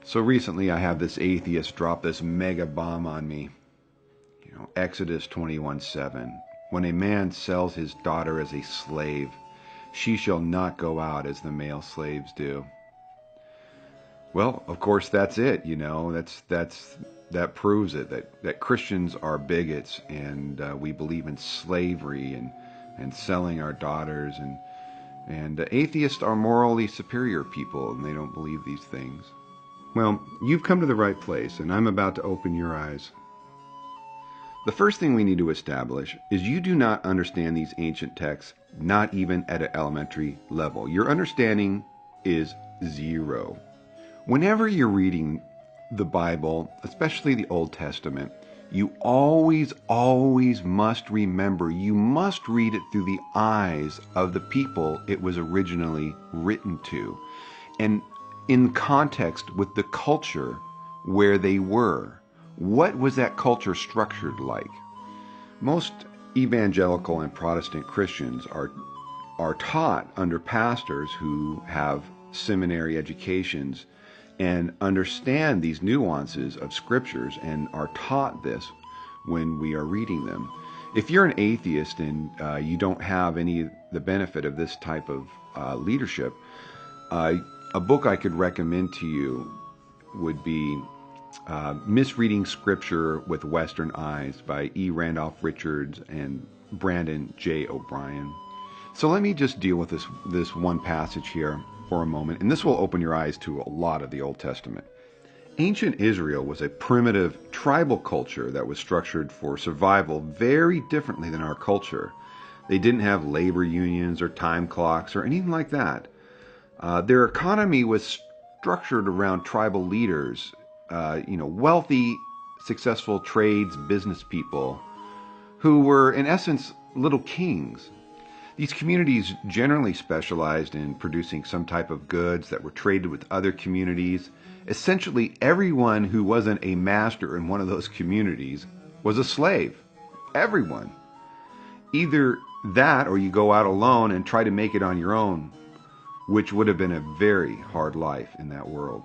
So recently I have this atheist drop this mega bomb on me. Exodus 21:7. When a man sells his daughter as a slave, she shall not go out as the male slaves do. Well, of course that's it, that proves it, that Christians are bigots, and we believe in slavery and selling our daughters, and atheists are morally superior people, and they don't believe these things. Well, you've come to the right place, and I'm about to open your eyes. The first thing we need to establish is you do not understand these ancient texts, not even at an elementary level. Your understanding is zero. Whenever you're reading the Bible, especially the Old Testament, you always must remember you must read it through the eyes of the people it was originally written to, and in context with the culture where they were. What was that culture structured like? Most evangelical and Protestant Christians are taught under pastors who have seminary educations and understand these nuances of scriptures and are taught this when we are reading them. If you're an atheist and you don't have any of the benefit of this type of leadership, a book I could recommend to you would be Misreading Scripture with Western Eyes by E. Randolph Richards and Brandon J. O'Brien. So let me just deal with this one passage here for a moment, and this will open your eyes to a lot of the Old Testament. Ancient Israel was a primitive tribal culture that was structured for survival very differently than our culture. They didn't have labor unions or time clocks or anything like that. Their economy was structured around tribal leaders, wealthy, successful business people who were, in essence, little kings. These communities generally specialized in producing some type of goods that were traded with other communities. Essentially, everyone who wasn't a master in one of those communities was a slave. Everyone. Either that or you go out alone and try to make it on your own, which would have been a very hard life in that world.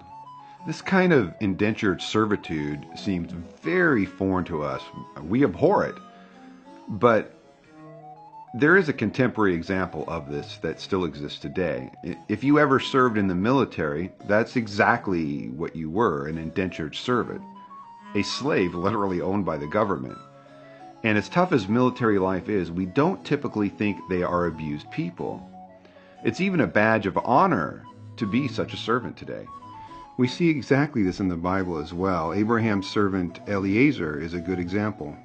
This kind of indentured servitude seems very foreign to us. We abhor it. But there is a contemporary example of this that still exists today. If you ever served in the military, that's exactly what you were, an indentured servant. A slave literally owned by the government. And as tough as military life is, we don't typically think they are abused people. It's even a badge of honor to be such a servant today. We see exactly this in the Bible as well. Abraham's servant Eliezer is a good example.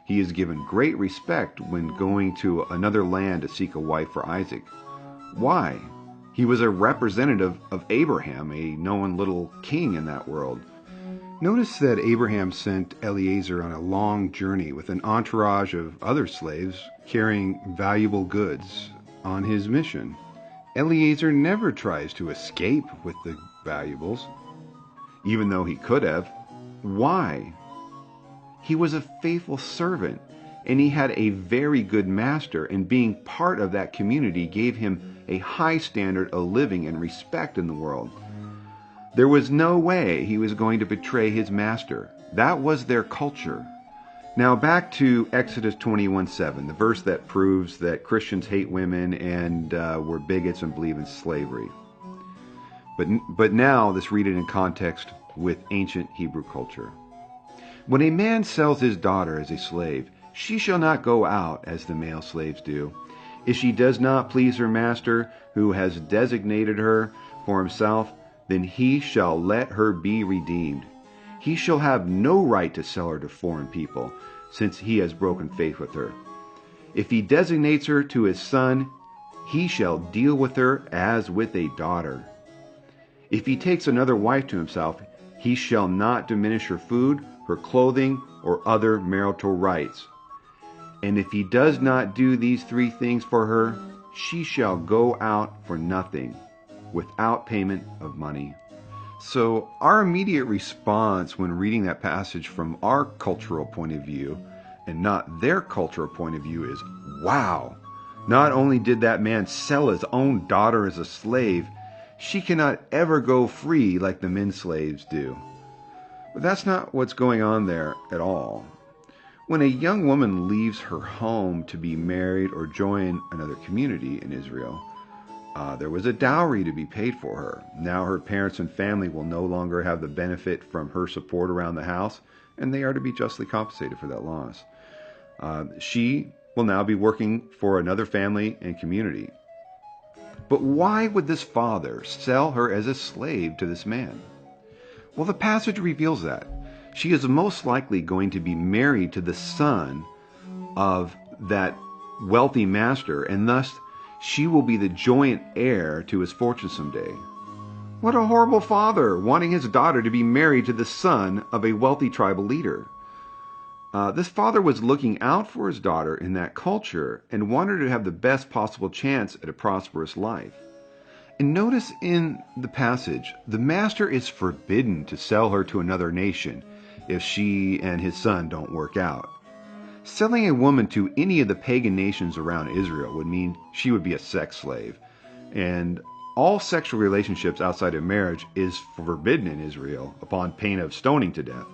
He is given great respect when going to another land to seek a wife for Isaac. Why? He was a representative of Abraham, a known little king in that world. Notice that Abraham sent Eliezer on a long journey with an entourage of other slaves carrying valuable goods on his mission. Eliezer never tries to escape with the valuables, even though he could have. Why? He was a faithful servant, and he had a very good master, and being part of that community gave him a high standard of living and respect in the world. There was no way he was going to betray his master. That was their culture. Now back to Exodus 21:7, the verse that proves that Christians hate women and were bigots and believe in slavery. But now let's read it in context with ancient Hebrew culture. When a man sells his daughter as a slave, she shall not go out as the male slaves do. If she does not please her master, who has designated her for himself, then he shall let her be redeemed. He shall have no right to sell her to foreign people, since he has broken faith with her. If he designates her to his son, he shall deal with her as with a daughter. If he takes another wife to himself, he shall not diminish her food, her clothing, or other marital rights. And if he does not do these three things for her, she shall go out for nothing, without payment of money. So our immediate response when reading that passage from our cultural point of view, and not their cultural point of view, is, wow! Not only did that man sell his own daughter as a slave, She cannot ever go free like the men slaves do. But that's not what's going on there at all. When a young woman leaves her home to be married or join another community in Israel, there was a dowry to be paid for her. Now her parents and family will no longer have the benefit from her support around the house, and they are to be justly compensated for that loss. She will now be working for another family and community. But why would this father sell her as a slave to this man? Well, the passage reveals that. She is most likely going to be married to the son of that wealthy master, and thus she will be the joint heir to his fortune someday. What a horrible father, wanting his daughter to be married to the son of a wealthy tribal leader. This father was looking out for his daughter in that culture and wanted her to have the best possible chance at a prosperous life. And notice in the passage, the master is forbidden to sell her to another nation if she and his son don't work out. Selling a woman to any of the pagan nations around Israel would mean she would be a sex slave. And all sexual relationships outside of marriage is forbidden in Israel upon pain of stoning to death.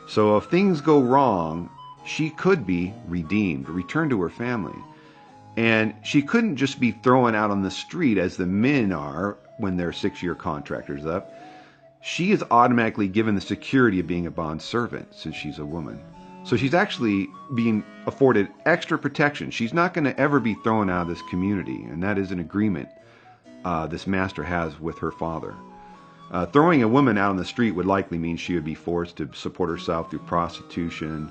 So if things go wrong, she could be redeemed, returned to her family. And she couldn't just be thrown out on the street as the men are when their 6-year contractor's up. She is automatically given the security of being a bond servant since she's a woman. So she's actually being afforded extra protection. She's not going to ever be thrown out of this community, and that is an agreement this master has with her father. Throwing a woman out on the street would likely mean she would be forced to support herself through prostitution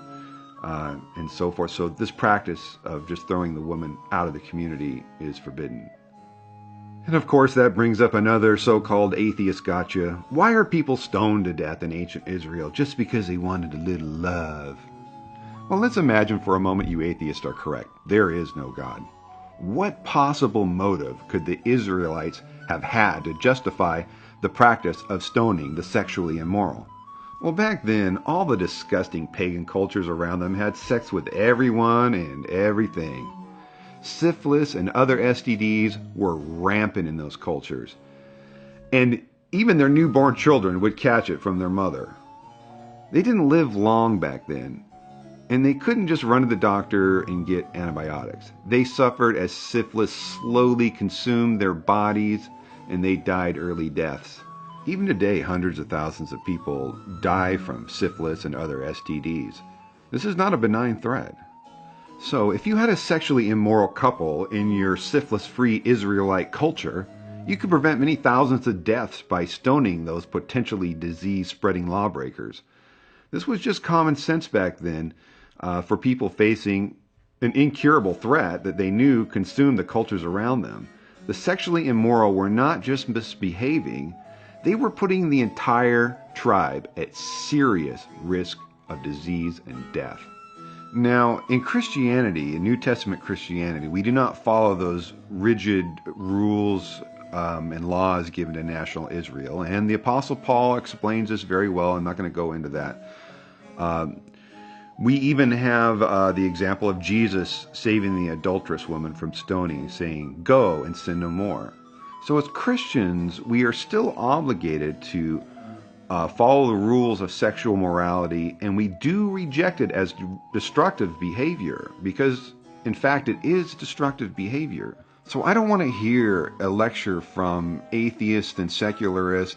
and so forth. So this practice of just throwing the woman out of the community is forbidden. And of course that brings up another so-called atheist gotcha. Why are people stoned to death in ancient Israel just because they wanted a little love? Well, let's imagine for a moment you atheists are correct. There is no God. What possible motive could the Israelites have had to justify the practice of stoning the sexually immoral? Well, back then, all the disgusting pagan cultures around them had sex with everyone and everything. Syphilis and other STDs were rampant in those cultures. And even their newborn children would catch it from their mother. They didn't live long back then. And they couldn't just run to the doctor and get antibiotics. They suffered as syphilis slowly consumed their bodies, and they died early deaths. Even today, hundreds of thousands of people die from syphilis and other STDs. This is not a benign threat. So, if you had a sexually immoral couple in your syphilis-free Israelite culture, you could prevent many thousands of deaths by stoning those potentially disease-spreading lawbreakers. This was just common sense back then for people facing an incurable threat that they knew consumed the cultures around them. The sexually immoral were not just misbehaving, they were putting the entire tribe at serious risk of disease and death. Now, in Christianity, in New Testament Christianity, we do not follow those rigid rules and laws given to national Israel, and the Apostle Paul explains this very well. I'm not going to go into that. We even have the example of Jesus saving the adulterous woman from stoning, saying, "Go and sin no more." So as Christians, we are still obligated to follow the rules of sexual morality, and we do reject it as destructive behavior, because, in fact, it is destructive behavior. So I don't want to hear a lecture from atheists and secularists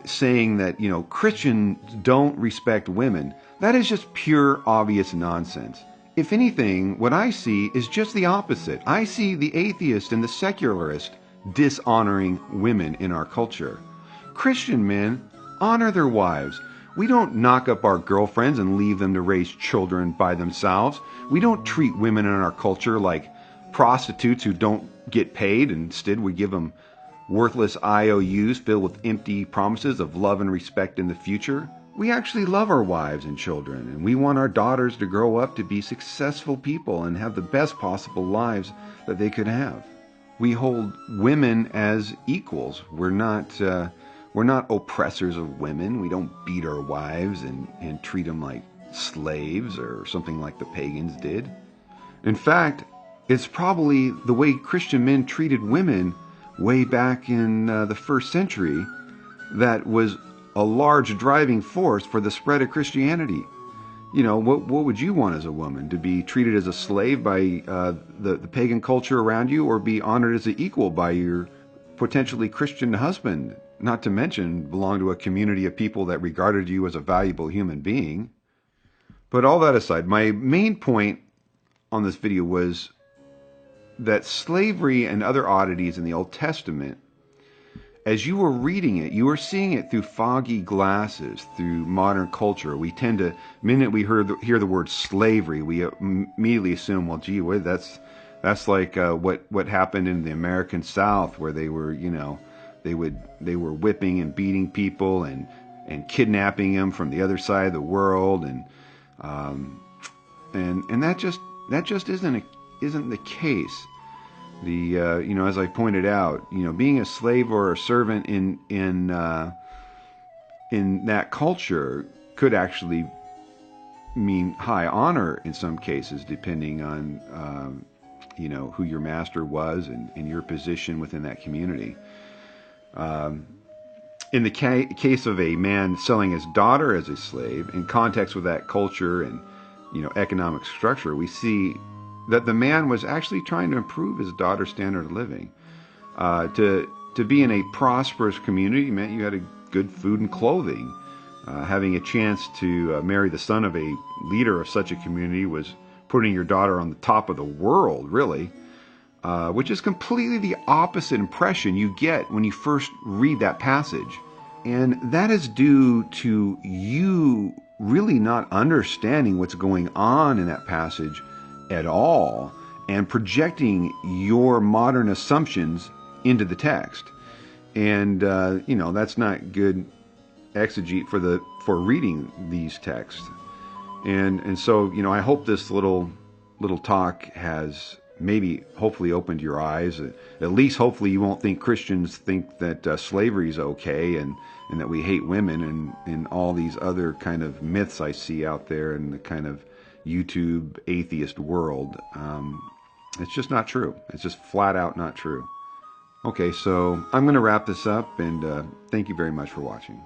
saying that, Christians don't respect women. That is just pure, obvious nonsense. If anything, what I see is just the opposite. I see the atheist and the secularist dishonoring women in our culture. Christian men honor their wives. We don't knock up our girlfriends and leave them to raise children by themselves. We don't treat women in our culture like prostitutes who don't get paid. Instead, we give them worthless IOUs filled with empty promises of love and respect in the future. We actually love our wives and children, and we want our daughters to grow up to be successful people and have the best possible lives that they could have. We hold women as equals. We're not oppressors of women. We don't beat our wives and treat them like slaves or something like the pagans did. In fact, it's probably the way Christian men treated women way back in the first century that was a large driving force for the spread of Christianity. You know, what would you want as a woman? To be treated as a slave by the pagan culture around you, or be honored as an equal by your potentially Christian husband, not to mention belong to a community of people that regarded you as a valuable human being? But all that aside, my main point on this video was that slavery and other oddities in the Old Testament, as you were reading it, you were seeing it through foggy glasses, through modern culture. We tend to, the minute we hear the word slavery, we immediately assume, well, gee, that's like what happened in the American South, where they were, you know, they were whipping and beating people and kidnapping them from the other side of the world, and that just isn't the case. You know, as I pointed out, you know, being a slave or a servant in that culture could actually mean high honor in some cases, depending on you know, who your master was and your position within that community. In the case of a man selling his daughter as a slave, in context with that culture and, you know, economic structure, we see that the man was actually trying to improve his daughter's standard of living. To be in a prosperous community meant you had a good food and clothing. Having a chance to marry the son of a leader of such a community was putting your daughter on the top of the world, really, which is completely the opposite impression you get when you first read that passage. And that is due to you really not understanding what's going on in that passage at all, and projecting your modern assumptions into the text. And you know, that's not good exegete for reading these texts. And so, you know, I hope this little talk has maybe hopefully opened your eyes. At least hopefully you won't think Christians think that slavery is okay, and that we hate women, and all these other kind of myths I see out there in the kind of YouTube atheist world. It's just not true. It's just flat out not true. Okay, so I'm going to wrap this up, and thank you very much for watching.